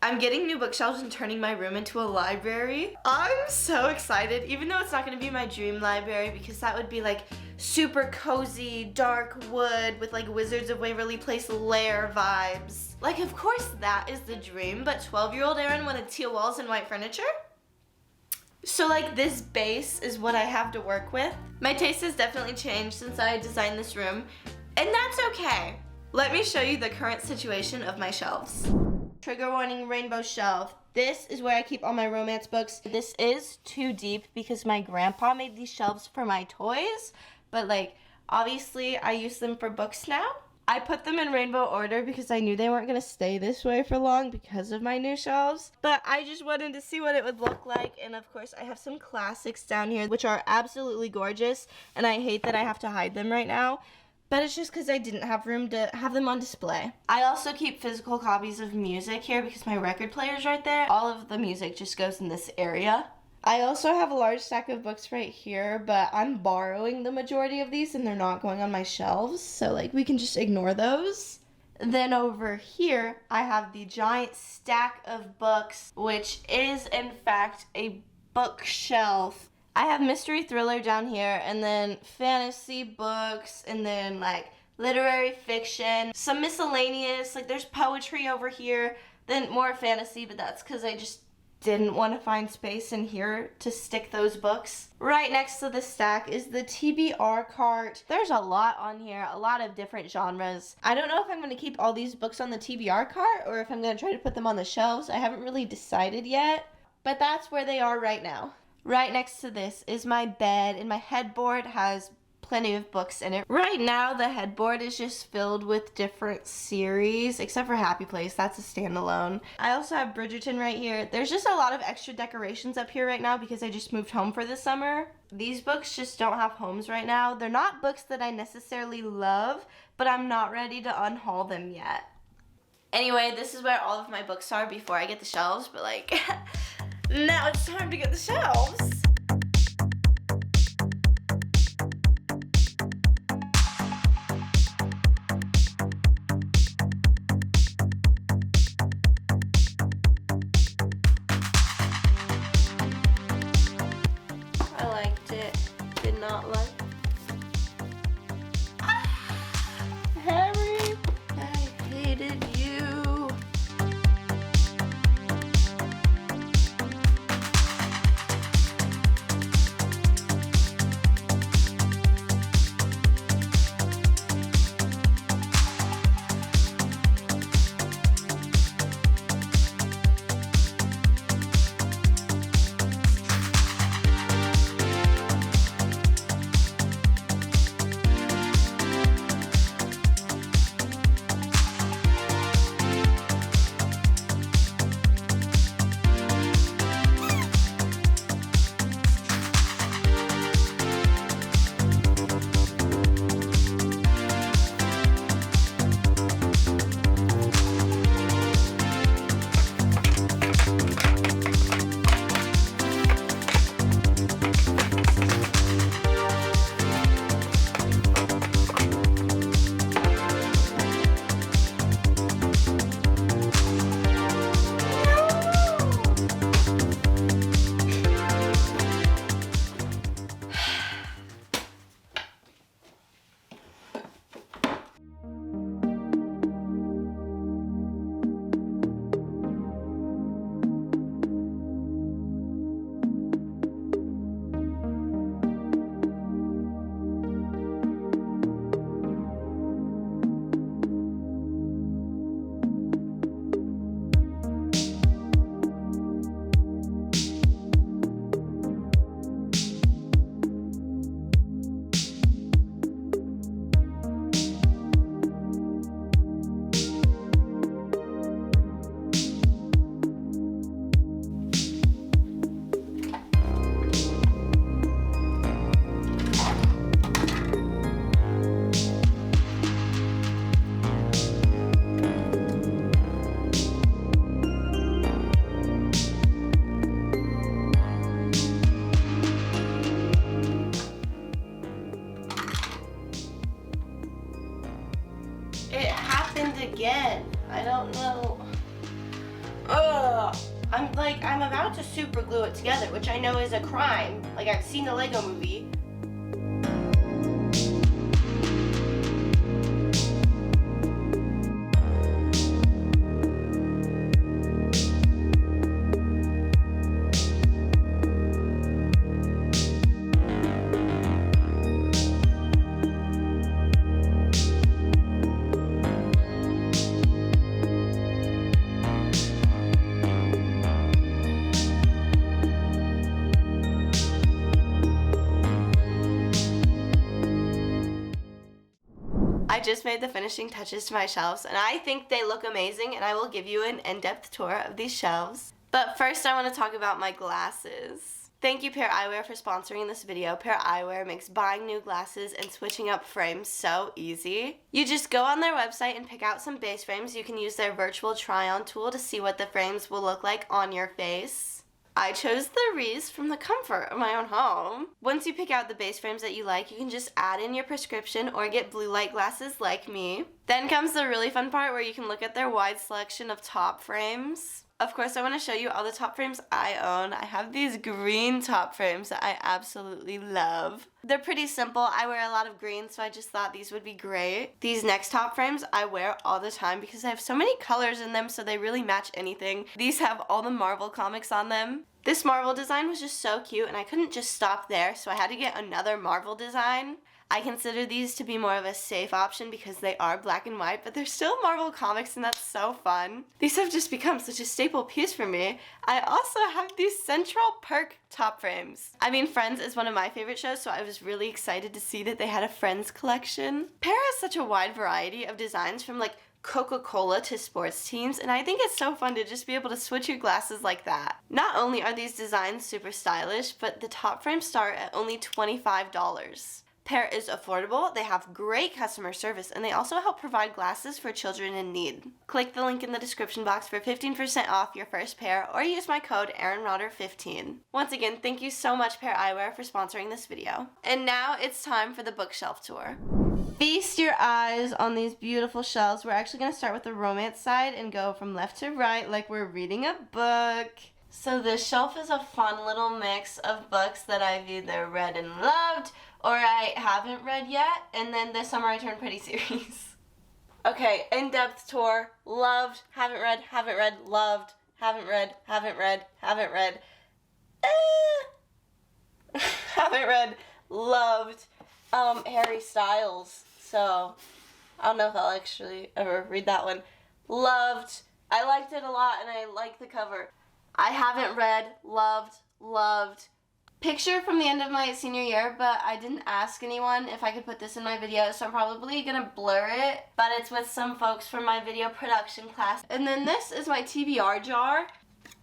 I'm getting new bookshelves and turning my room into a library. I'm so excited, even though it's not gonna be my dream library because that would be like super cozy, dark wood with like Wizards of Waverly Place lair vibes. Like, of course that is the dream, but 12-year-old Erin wanted teal walls and white furniture. So like this base is what I have to work with. My taste has definitely changed since I designed this room, and that's okay. Let me show you the current situation of my shelves. Trigger warning, rainbow shelf. This is where I keep all my romance books. This is too deep because my grandpa made these shelves for my toys, but like obviously I use them for books now. I put them in rainbow order because I knew they weren't gonna stay this way for long because of my new shelves, but I just wanted to see what it would look like. And of course I have some classics down here which are absolutely gorgeous, and I hate that I have to hide them right now. But it's just because I didn't have room to have them on display. I also keep physical copies of music here because my record player's right there. All of the music just goes in this area. I also have a large stack of books right here, but I'm borrowing the majority of these and they're not going on my shelves, so like we can just ignore those. Then over here, I have the giant stack of books, which is in fact a bookshelf. I have mystery thriller down here, and then fantasy books, and then like literary fiction, some miscellaneous, like there's poetry over here, then more fantasy, but that's because I just didn't want to find space in here to stick those books. Right next to the stack is the TBR cart. There's a lot on here, a lot of different genres. I don't know if I'm going to keep all these books on the TBR cart or if I'm going to try to put them on the shelves. I haven't really decided yet, but that's where they are right now. Right next to this is my bed, and my headboard has plenty of books in it. Right now, the headboard is just filled with different series, except for Happy Place. That's a standalone. I also have Bridgerton right here. There's just a lot of extra decorations up here right now because I just moved home for the summer. These books just don't have homes right now. They're not books that I necessarily love, but I'm not ready to unhaul them yet. Anyway, this is where all of my books are before I get the shelves, but like... Now it's time to get the shelves. I liked it. Did not like. Harry, I hated you. Ugh. I'm about to super glue it together, which I know is a crime. Like, I've seen the Lego movie. I just made the finishing touches to my shelves, and I think they look amazing, and I will give you an in-depth tour of these shelves. But first I want to talk about my glasses. Thank you Pair Eyewear for sponsoring this video. Pair Eyewear makes buying new glasses and switching up frames so easy. You just go on their website and pick out some base frames. You can use their virtual try-on tool to see what the frames will look like on your face. I chose the Reese from the comfort of my own home. Once you pick out the base frames that you like, you can just add in your prescription or get blue light glasses like me. Then comes the really fun part where you can look at their wide selection of top frames. Of course, I want to show you all the top frames I own. I have these green top frames that I absolutely love. They're pretty simple. I wear a lot of green, so I just thought these would be great. These next top frames I wear all the time because I have so many colors in them, so they really match anything. These have all the Marvel comics on them. This Marvel design was just so cute, and I couldn't just stop there, so I had to get another Marvel design. I consider these to be more of a safe option because they are black and white, but they're still Marvel comics, and that's so fun. These have just become such a staple piece for me. I also have these Central Perk top frames. I mean, Friends is one of my favorite shows, so I was really excited to see that they had a Friends collection. Pair has such a wide variety of designs from like Coca-Cola to sports teams, and I think it's so fun to just be able to switch your glasses like that. Not only are these designs super stylish, but the top frames start at only $25. Pair is affordable, they have great customer service, and they also help provide glasses for children in need. Click the link in the description box for 15% off your first pair, or use my code ErinRotter15. Once again, thank you so much Pair Eyewear for sponsoring this video. And now it's time for the bookshelf tour. Feast your eyes on these beautiful shelves. We're actually going to start with the romance side and go from left to right like we're reading a book. So this shelf is a fun little mix of books that I've either read and loved or I haven't read yet, and then this summer I turned pretty serious. Okay, in-depth tour. Loved, haven't read, loved, haven't read, haven't read, haven't read, loved Harry Styles. So I don't know if I'll actually ever read that one. Loved. I liked it a lot and I like the cover. I haven't read, loved. Picture from the end of my senior year, but I didn't ask anyone if I could put this in my video, so I'm probably gonna blur it, but it's with some folks from my video production class. And then this is my TBR jar.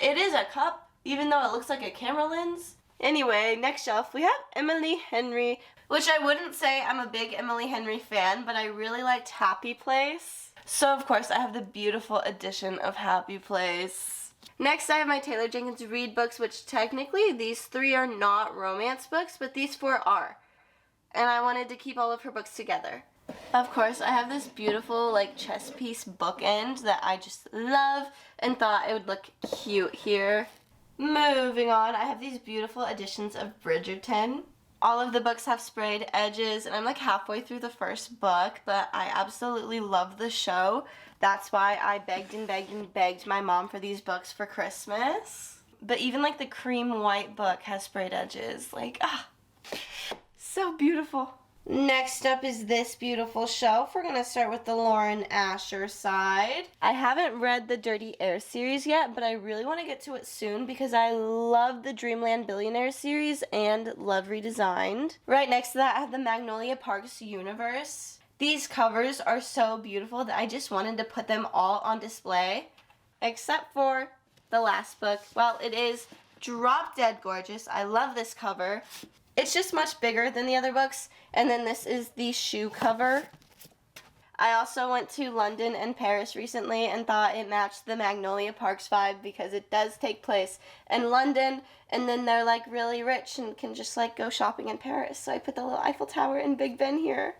It is a cup, even though it looks like a camera lens. Anyway, next shelf, we have Emily Henry, which I wouldn't say I'm a big Emily Henry fan, but I really liked Happy Place. So of course I have the beautiful edition of Happy Place. Next I have my Taylor Jenkins Reid books, which technically these 3 are not romance books, but these 4 are. And I wanted to keep all of her books together. Of course, I have this beautiful like chess piece bookend that I just love and thought it would look cute here. Moving on, I have these beautiful editions of Bridgerton. All of the books have sprayed edges, and I'm like halfway through the first book, but I absolutely love the show. That's why I begged my mom for these books for Christmas. But even like the cream white book has sprayed edges. Like, so beautiful. Next up is this beautiful shelf. We're going to start with the Lauren Asher side. I haven't read the Dirty Air series yet, but I really want to get to it soon because I love the Dreamland Billionaire series and love Redesigned. Right next to that, I have the Magnolia Parks universe. These covers are so beautiful that I just wanted to put them all on display, except for the last book. Well, it is drop dead gorgeous. I love this cover. It's just much bigger than the other books. And then this is the shoe cover. I also went to London and Paris recently and thought it matched the Magnolia Parks vibe because it does take place in London, and then they're like really rich and can just like go shopping in Paris. So I put the little Eiffel Tower and Big Ben here.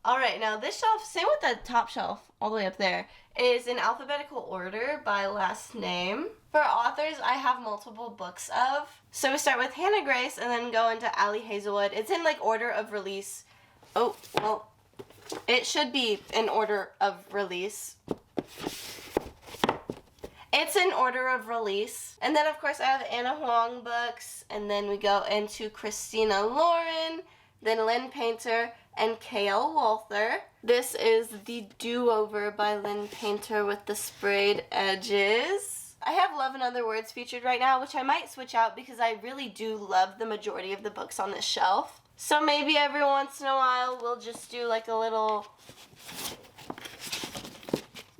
Alright, now this shelf, same with the top shelf, all the way up there, is in alphabetical order by last name. For authors, I have multiple books of. So we start with Hannah Grace and then go into Allie Hazelwood. It's in like order of release. Oh, well, it should be in order of release. It's in order of release. And then, of course, I have Anna Huang books. And then we go into Christina Lauren, then Lynn Painter, and K.L. Walther. This is the Do-Over by Lynn Painter with the sprayed edges. I have Love and Other Words featured right now, which I might switch out because I really do love the majority of the books on this shelf. So maybe every once in a while we'll just do like a little...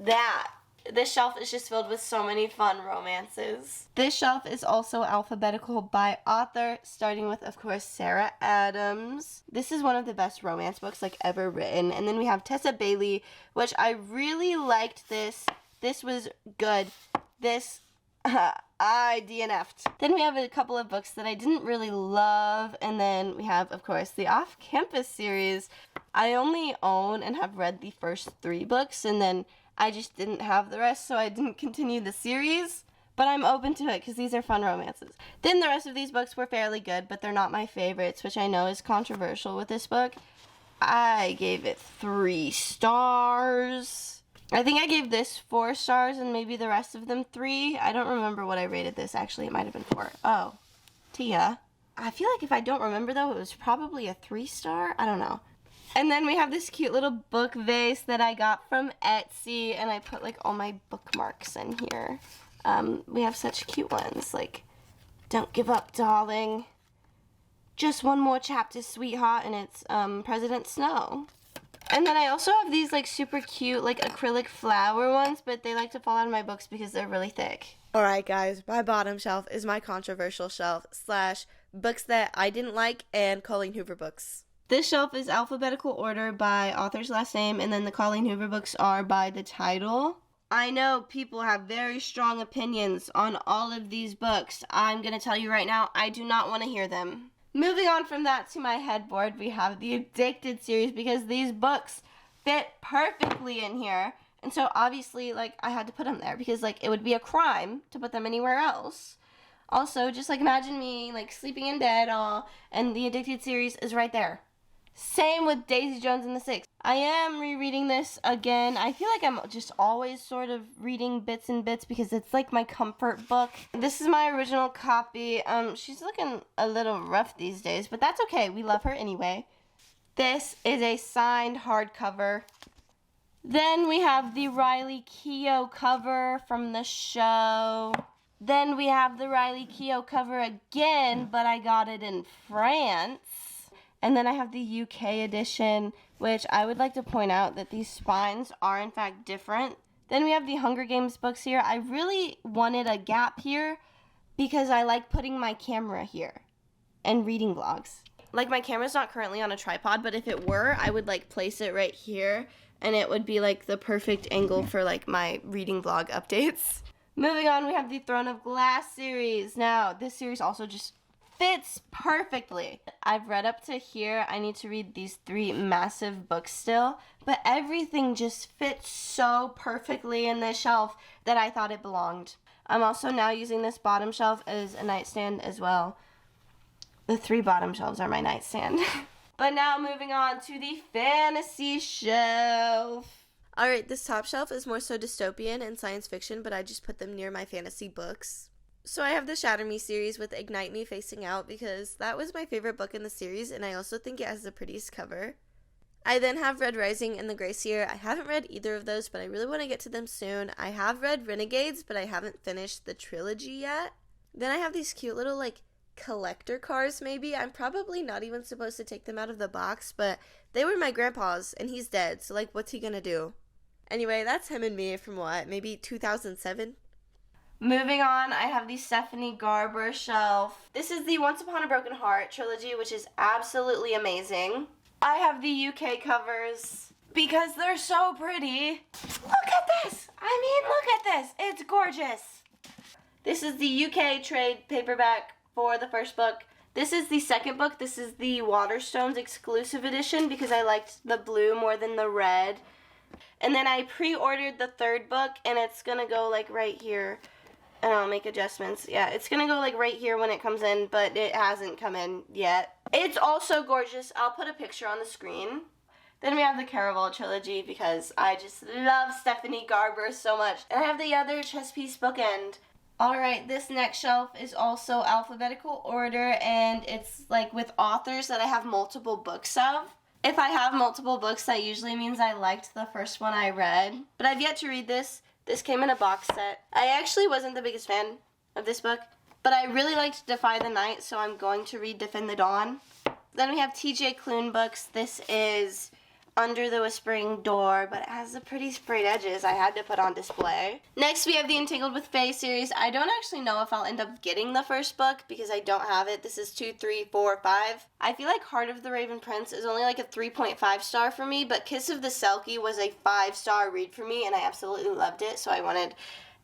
that. This shelf is just filled with so many fun romances. This shelf is also alphabetical by author, starting with, of course, Sarah Adams. This is one of the best romance books like ever written. And then we have Tessa Bailey, which I really liked this. This was good. This, I DNF'd. Then we have a couple of books that I didn't really love. And then we have, of course, the Off-Campus series. I only own and have read the first 3 books, and then I just didn't have the rest, so I didn't continue the series. But I'm open to it because these are fun romances. Then the rest of these books were fairly good, but they're not my favorites, which I know is controversial with this book. I gave it 3 stars. I think I gave this 4 stars and maybe the rest of them 3. I don't remember what I rated this. Actually, it might have been 4. Oh, Tia. I feel like if I don't remember, though, it was probably a 3-star. I don't know. And then we have this cute little book vase that I got from Etsy, and I put like all my bookmarks in here. We have such cute ones, like Don't Give Up, Darling, Just One More Chapter, Sweetheart, and it's President Snow. And then I also have these like super cute like acrylic flower ones, but they like to fall out of my books because they're really thick. Alright guys, my bottom shelf is my controversial shelf / books that I didn't like and Colleen Hoover books. This shelf is alphabetical order by author's last name, and then the Colleen Hoover books are by the title. I know people have very strong opinions on all of these books. I'm going to tell you right now, I do not want to hear them. Moving on from that to my headboard, we have the Addicted series because these books fit perfectly in here. And so obviously, like, I had to put them there because, like, it would be a crime to put them anywhere else. Also, just, like, imagine me, like, sleeping in bed, and the Addicted series is right there. Same with Daisy Jones and the Six. I am rereading this again. I feel like I'm just always sort of reading bits and bits because it's like my comfort book. This is my original copy. She's looking a little rough these days, but that's okay. We love her anyway. This is a signed hardcover. Then we have the Riley Keough cover from the show. Then we have the Riley Keough cover again, but I got it in France. And then I have the UK edition, which I would like to point out that these spines are in fact different. Then we have the Hunger Games books here. I really wanted a gap here because I like putting my camera here and reading vlogs. Like, my camera's not currently on a tripod, but if it were, I would like place it right here and it would be like the perfect angle for like my reading vlog updates. Moving on, we have the Throne of Glass series. Now, this series also just fits perfectly. I've read up to here. I need to read these 3 massive books still, but everything just fits so perfectly in this shelf that I thought it belonged. I'm also now using this bottom shelf as a nightstand as well. The 3 bottom shelves are my nightstand. But now moving on to the fantasy shelf. Alright, this top shelf is more so dystopian and science fiction, but I just put them near my fantasy books. So I have the Shatter Me series with Ignite Me facing out because that was my favorite book in the series, and I also think it has the prettiest cover. I then have Red Rising and The Gray Seer. I haven't read either of those, but I really want to get to them soon. I have read Renegades, but I haven't finished the trilogy yet. Then I have these cute little, like, collector cars maybe. I'm probably not even supposed to take them out of the box, but they were my grandpa's, and he's dead, so, like, what's he gonna do? Anyway, that's him and me from what, maybe 2007? Moving on, I have the Stephanie Garber shelf. This is the Once Upon a Broken Heart trilogy, which is absolutely amazing. I have the UK covers because they're so pretty. Look at this! I mean, look at this! It's gorgeous! This is the UK trade paperback for the first book. This is the second book. This is the Waterstones exclusive edition because I liked the blue more than the red. And then I pre-ordered the third book, and it's gonna go like right here. And I'll make adjustments. Yeah, it's gonna go like right here when it comes in, but it hasn't come in yet. It's also gorgeous. I'll put a picture on the screen. Then we have the Caraval trilogy because I just love Stephanie Garber so much. And I have the other chess piece bookend. Alright, this next shelf is also alphabetical order, and it's like with authors that I have multiple books of. If I have multiple books, that usually means I liked the first one I read. But I've yet to read this. This came in a box set. I actually wasn't the biggest fan of this book, but I really liked Defy the Night, so I'm going to read Defend the Dawn. Then we have T.J. Klune books. This is Under the Whispering Door, but it has the pretty sprayed edges I had to put on display. Next, we have the Entangled with Fae series. I don't actually know if I'll end up getting the first book because I don't have it. This is 2, 3, 4, 5. I feel like Heart of the Raven Prince is only like a 3.5 star for me, but Kiss of the Selkie was a 5-star read for me, and I absolutely loved it, so I wanted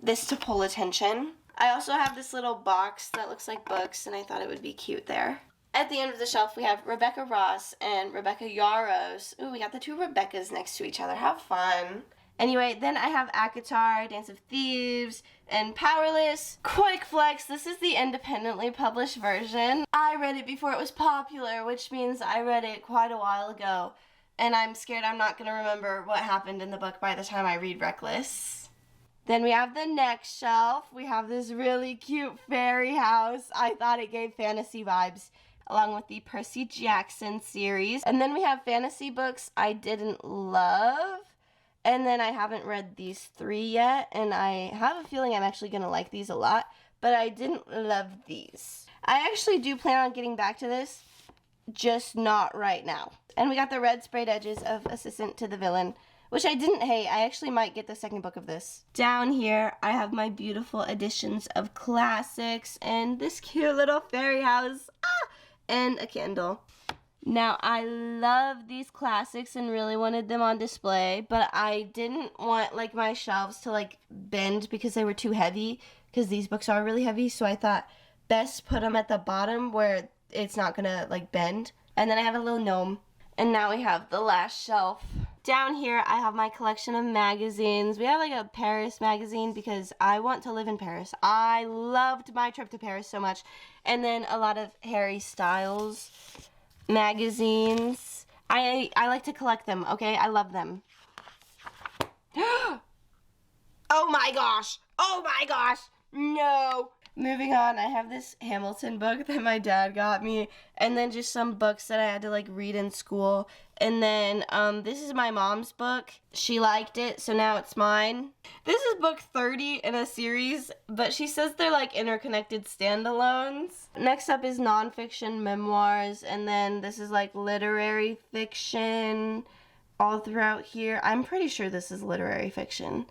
this to pull attention. I also have this little box that looks like books, and I thought it would be cute there. At the end of the shelf, we have Rebecca Ross and Rebecca Yarros. Ooh, we got the two Rebeccas next to each other. How fun. Anyway, then I have ACOTAR, Dance of Thieves, and Powerless. Quick flex, this is the independently published version. I read it before it was popular, which means I read it quite a while ago. And I'm scared I'm not going to remember what happened in the book by the time I read Reckless. Then we have the next shelf. We have this really cute fairy house. I thought it gave fantasy vibes, along with the Percy Jackson series. And then we have fantasy books I didn't love. And then I haven't read these 3 yet, and I have a feeling I'm actually going to like these a lot, but I didn't love these. I actually do plan on getting back to this, just not right now. And we got the red sprayed edges of Assistant to the Villain, which I didn't hate. I actually might get the second book of this. Down here, I have my beautiful editions of classics and this cute little fairy house. And a candle. Now, I love these classics and really wanted them on display, but I didn't want like my shelves to like bend because they were too heavy, because these books are really heavy, so I thought best put them at the bottom where it's not gonna like bend. And then I have a little gnome. And now we have the last shelf. Down here, I have my collection of magazines. We have like a Paris magazine because I want to live in Paris. I loved my trip to Paris so much. And then a lot of Harry Styles magazines. I like to collect them, okay? I love them. Oh my gosh! Oh my gosh! No! Moving on, I have this Hamilton book that my dad got me, and then just some books that I had to like read in school. And then this is my mom's book. She liked it, so now it's mine. This is book 30 in a series, but she says they're like interconnected standalones. Next up is nonfiction memoirs, and then this is like literary fiction all throughout here. I'm pretty sure this is literary fiction.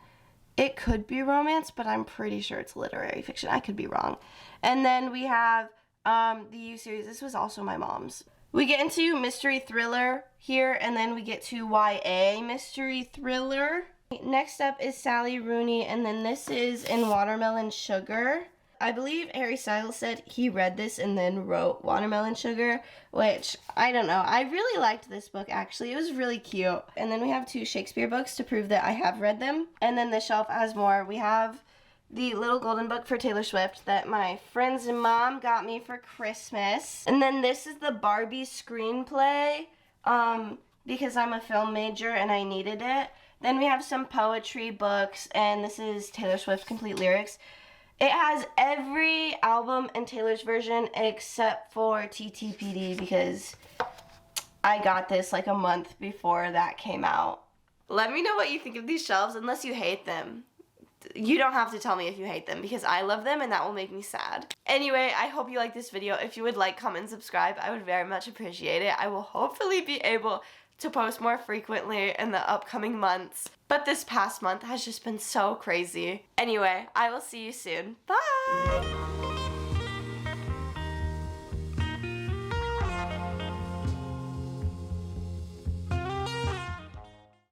It could be romance, but I'm pretty sure it's literary fiction. I could be wrong. And then we have the U series. This was also my mom's. We get into mystery thriller here, and then we get to YA mystery thriller. Next up is Sally Rooney, and then this is In Watermelon Sugar. I believe Harry Styles said he read this and then wrote Watermelon Sugar, which, I don't know. I really liked this book, actually. It was really cute. And then we have 2 Shakespeare books to prove that I have read them. And then the shelf has more. We have the Little Golden Book for Taylor Swift that my friend's mom got me for Christmas. And then this is the Barbie screenplay, because I'm a film major and I needed it. Then we have some poetry books, and this is Taylor Swift Complete Lyrics. It has every album in Taylor's version except for TTPD because I got this like a month before that came out. Let me know what you think of these shelves, unless you hate them. You don't have to tell me if you hate them because I love them and that will make me sad. Anyway, I hope you liked this video. If you would like, comment, and subscribe, I would very much appreciate it. I will hopefully be able to post more frequently in the upcoming months. But this past month has just been so crazy. Anyway, I will see you soon. Bye!